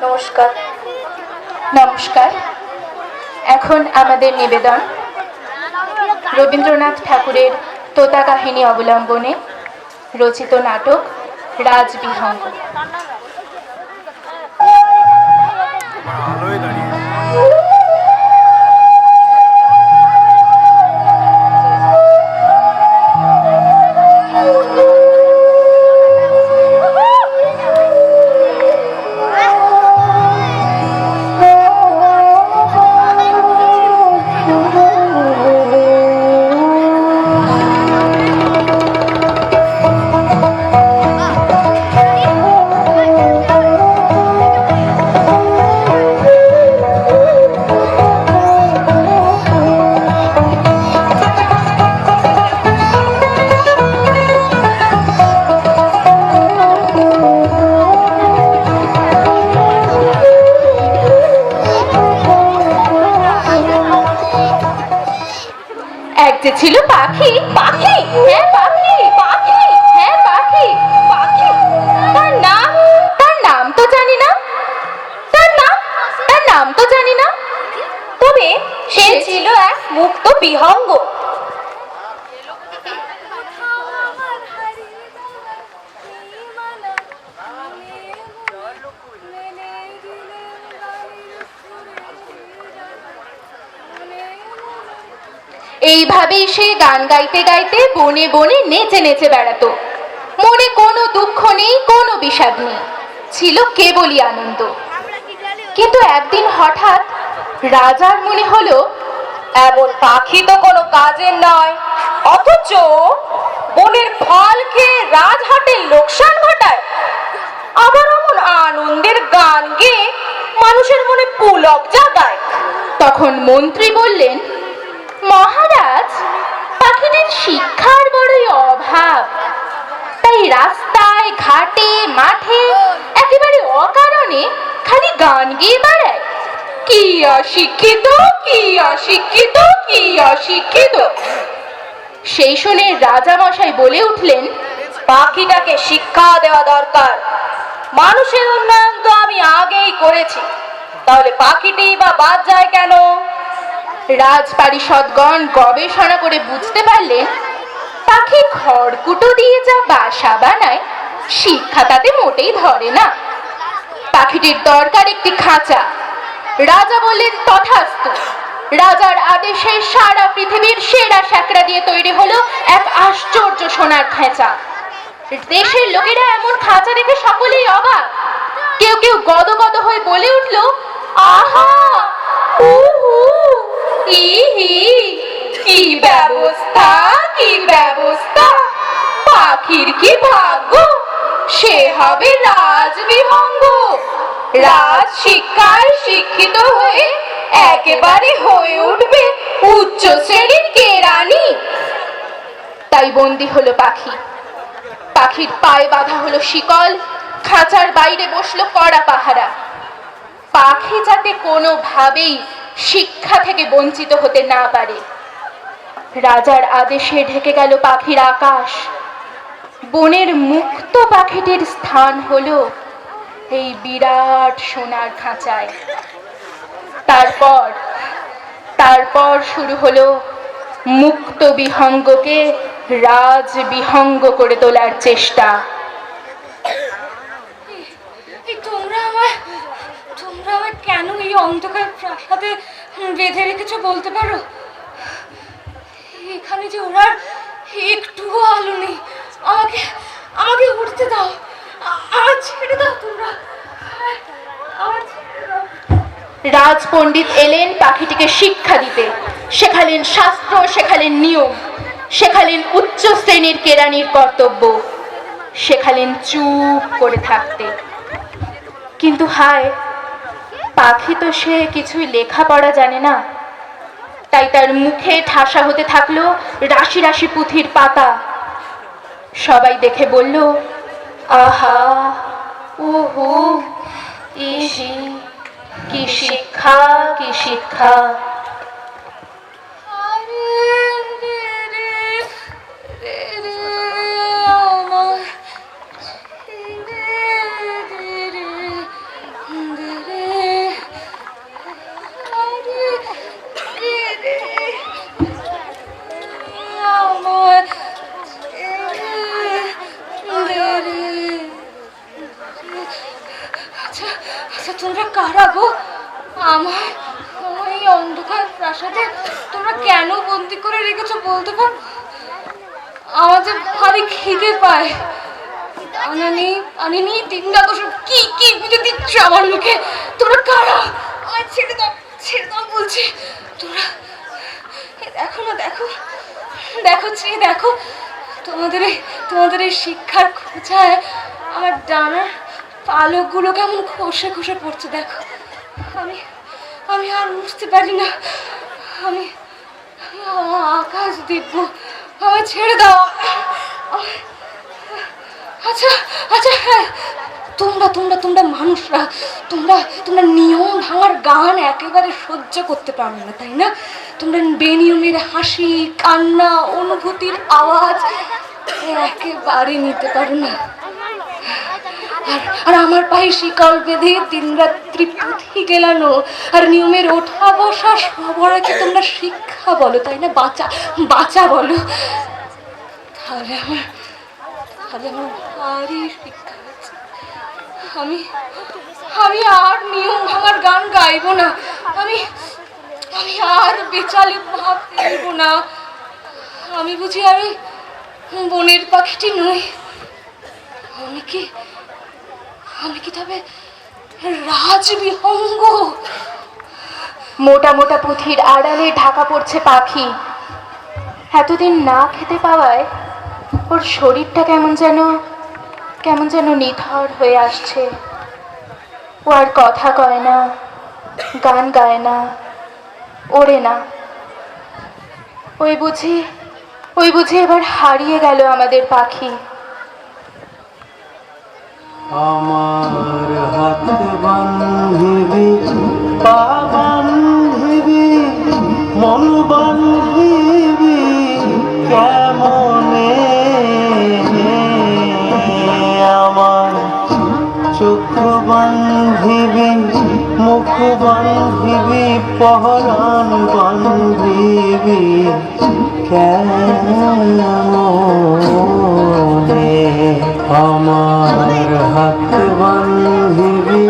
নমস্কার। নমস্কার। এখন আমাদের নিবেদন রবীন্দ্রনাথ ঠাকুরের তোতা কাহিনী অবলম্বনে রচিত নাটক রাজবিহঙ্গ। যে ছিল পাখি, পাখি, হ্যাঁ পাখি, পাখি, হ্যাঁ পাখি, পাখি। তার নাম তো জানি না, তার নাম তো জানি না, তবে সে ছিল এক মুক্ত বিহঙ্গ। এইভাবেই সে গান গাইতে গাইতে বনে বনে নেচে নেচে বেড়াতো। মনে কোনো দুঃখ নেই, কোনো বিষাদ নেই, ছিল কেবলই আনন্দ। কিন্তু একদিন হঠাৎ রাজার মনে হলো, এমন পাখি তো কোনো কাজের নয়, অথচ বনের ফল খেয়ে রাজহাটের লোকসান ঘটায়, আবার এমন আনন্দের গান গেয়ে মানুষের মনে পুলক জাগায়। তখন মন্ত্রী বললেন, মহারাজ, পাখিটির শিক্ষার বড়ই অভাব, তাই রাস্তায় ঘাটে মাঠে একেবারে অকারণে খালি গান গেয়ে বেড়ায়। কি অশিক্ষিত, কি অশিক্ষিত, কি অশিক্ষিত। সেই শুনে রাজামশাই বলে উঠলেন, পাখিটাকে শিক্ষা দেওয়া দরকার। মানুষের উন্নয়ন তো আমি আগেই করেছি, তাহলে পাখিটি বা বাদ যায় কেন? রাজপারিষদগণ গবেষণা করে বুঝতে পারলেন, পাখি খড়কুটো দিয়ে যা বাসা বানায়, শিক্ষা তাতে মোটেই ধরে না। পাখিটির দরকার একটি খাঁচা। রাজা বললেন, তথাস্তু। রাজার আদেশে সারা পৃথিবীর সেরা শ্যাকরা দিয়ে তৈরি হলো এক আশ্চর্য সোনার খাঁচা। দেশের লোকেরা এমন খাঁচা দেখে সকলেই অবাক। কেউ কেউ গদগদ হয়ে বলে উঠল, আহা, উহু, ইহি, কি ব্যবস্থা, কি ব্যবস্থা! পাখির কি ভাগ্য, সে হবে রাজবিহঙ্গ। রাজ শিক্ষায় শিক্ষিত হয়ে একেবারে হয়ে উঠবে উচ্চ শ্রেণীর কেরানি। তাই বন্দী হলো পাখি। পাখির পায়ে বাঁধা হলো শিকল, খাঁচার বাইরে বসলো কড়া পাহারা। পাখি যাতে কোনোভাবেই শিক্ষা থেকে বঞ্চিত হতে না পারে। রাজার আদেশে ঢেকে গেল পাখির আকাশ। বনের মুক্ত পাখিটির স্থান হলো এই বিরাট সোনার খাঁচায়। তারপর শুরু হলো মুক্ত বিহঙ্গকে রাজবিহঙ্গ করে তোলার চেষ্টা। তোমরা আমার কেন এই অন্ধকার প্রাসাদে বেঁধে রেখেছো বলতে পারো? এখানে যে ওরা একটুও আলো নেই। আমাকে উঠতে দাও, আমার ছেড়ে দাও তোমরা, আমার ছেড়ে দাও। রাজপণ্ডিত এলেন পাখিটিকে শিক্ষা দিতে। শেখালেন শাস্ত্র, শেখালেন নিয়ম, শেখালেন উচ্চ শ্রেণীর কেরানির কর্তব্য, শেখালেন চুপ করে থাকতে। কিন্তু হায়, পাখি তো সে কিছুই লেখাপড়া জানে না। তাই তার মুখে ঠাসা হতে থাকলো রাশি রাশি পুঁথির পাতা। সবাই দেখে বলল, আহা, উহু, ইহি, কি শিক্ষা, কি শিক্ষা! আচ্ছা তোমরা কারা গো? আমার আমার এই অন্ধকার প্রাসাদে তোমরা কেন বন্দি করে রেখেছো বলতে পারো? আমার যে ভারী খিদে পায়। আনানি তিনটা তো সব কি কি বুঝে দিচ্ছ আমার মুখে। তোমরা কারা? আমার ছেড়ে দাও বলছি। তোমরা দেখো না, দেখো চেয়ে দেখো, তোমাদের এই শিক্ষার খোঁজায় আমার ডানার পালকগুলো কেমন খসে খসে পড়ছে দেখো। আমি আর উঠতে পারি না। আমি আকাশ দেখবো। আমায় ছেড়ে দাও। আচ্ছা হ্যাঁ, তোমরা মানুষরা, তোমরা নিয়ম ভাঙার গান একেবারে সহ্য করতে পারবে না, তাই না? তোমরা বেনিয়মের হাসি, কান্না, অনুভূতির আওয়াজ একেবারে নিতে পারো না। আর আমার পায়ে শিকল বেঁধে দিনরাত্রি পুঁথি গেলানো আর নিয়মের ওঠা বসা সবরাকে তোমরা শিক্ষা বলো, তাই না? বাঁচা বলো। তাহলে আমার ভারী শিক্ষা আছে। আমি আর নিয়ম ভাঙার গান গাইবো না। আমি আর বেচালে ভাব দেব না। আমি বুঝি আমি বনের পাখিটি নই। আমি কি তবে রাজবিহঙ্গ? মোটা মোটা পুঁথির আড়ালে ঢাকা পড়ছে পাখি। এতদিন না খেতে পাওয়ায় ওর শরীরটা কেমন যেন নিথর হয়ে আসছে। ও আর কথা কয় না, গান গায় না, ওড়ে না। ওই বুঝি এবার হারিয়ে গেল আমাদের পাখি। আমার হাত বান্ধিবি, পা বান্ধিবি, মন বান্ধিবি কেমনে? আমার চোখ বান্ধিবি, মুখ বান্ধিবি, পহরান বান্ধিবি কেমনে? আমার হাত বান্ধিবি,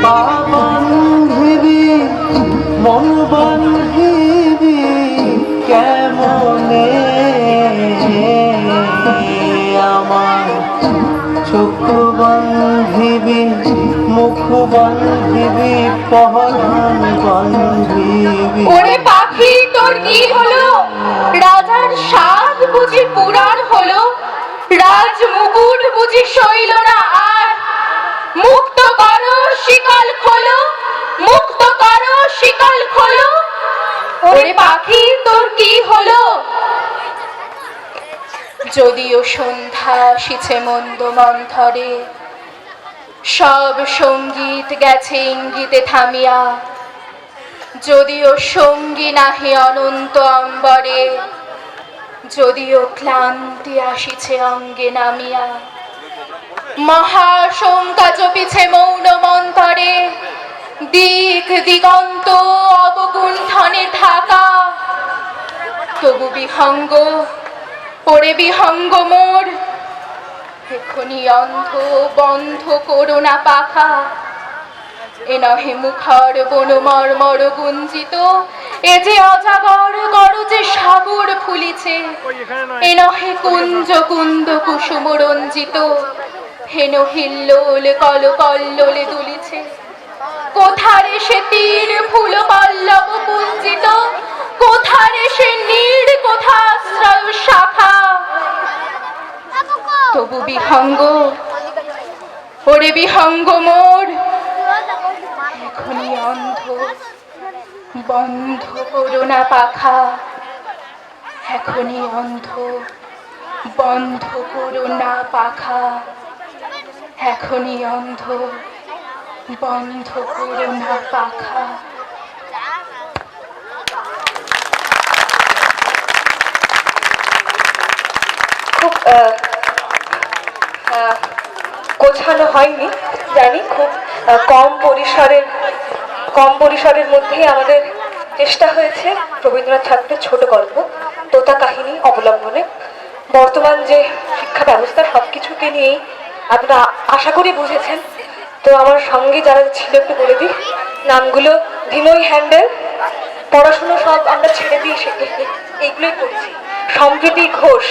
পা বান্ধিবি, মন বান্ধিবি কেমনে? আমার চোখ বান্ধিবি, মুখ বান্ধিবি, পহরান বান্ধিবি। ওরে পাখি, তোর কি হলো? রাজার সাজ বুঝি পুরাণ হলো? রাজ মুকুট বুঝি সইল না আর? মুক্ত করো শিকল খোলো, মুক্ত করো শিকল খোলো। ওরে পাখি, তোর কি হলো? যদিও সন্ধ্যা আসিছে মন্দ মন্থরে, সব সঙ্গীত গেছে ইঙ্গিতে থামিয়া। যদিও সঙ্গী নাহি অনন্ত অম্বরে, যদিও ক্লান্তি আসিছে অঙ্গে নামিয়া। মহাশঙ্কা জপিছে মৌন মন্তরে, দিক দিগন্ত অবগুণ্ঠনে ঢাকা। তবু বিহঙ্গ, ওরে বিহঙ্গ মোর, এখনি অন্ধ বন্ধ করো না পাখা। এ নহে মুখর বন মর্মর গুঞ্জিত, এ যে অজাগর গরজে সাগর ফুলিছে। এ নহে কুঞ্জ কুন্দ কুসুম রঞ্জিত, হেন হিল্লোল কল কল্লোলে দুলিছে। কোথারে সে তীর ফুল পল্লব কুঞ্জিত, কোথারে সে নীড়, কোথা আশ্রয় শাখা। তবু বিহঙ্গ, ওরে বিহঙ্গ মোর, এখনি অন্ধ বন্ধ করো না পাখা। এখনি অন্ধ বন্ধ করো না পাখা। এখনি অন্ধ বন্ধ করো না পাখা। খুব গোছানো হয়নি জানি, খুব কম পরিসরের মধ্যেই আমাদের চেষ্টা হয়েছে রবীন্দ্রনাথ ঠাকুরের ছোট গল্প তোতা কাহিনী অবলম্বনে। বর্তমান যে শিক্ষা ব্যবস্থা সব কিছুকে নিয়েই আপনারা আশা করি বুঝেছেন তো আমার সঙ্গে যারা ছিল একটু বলে দিই নামগুলো। বিনয় হ্যান্ডেল, পড়াশুনো সব আমরা ছেড়ে দিয়ে এইগুলোই করছি। সম্প্রীতি ঘোষ,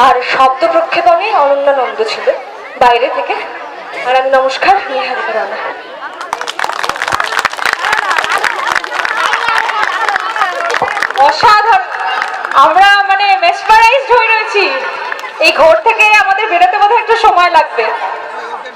আর শব্দ প্রক্ষেপণে অনন্যা নন্দ ছিল বাইরে থেকে। আর আমি নমস্কার, নিহারিকা রানা। অসাধারণ, আমরা মানে মেসমারাইজড হয়ে রয়েছি। এই ঘর থেকে আমাদের বেরোতে বোধহয় একটু সময় লাগবে।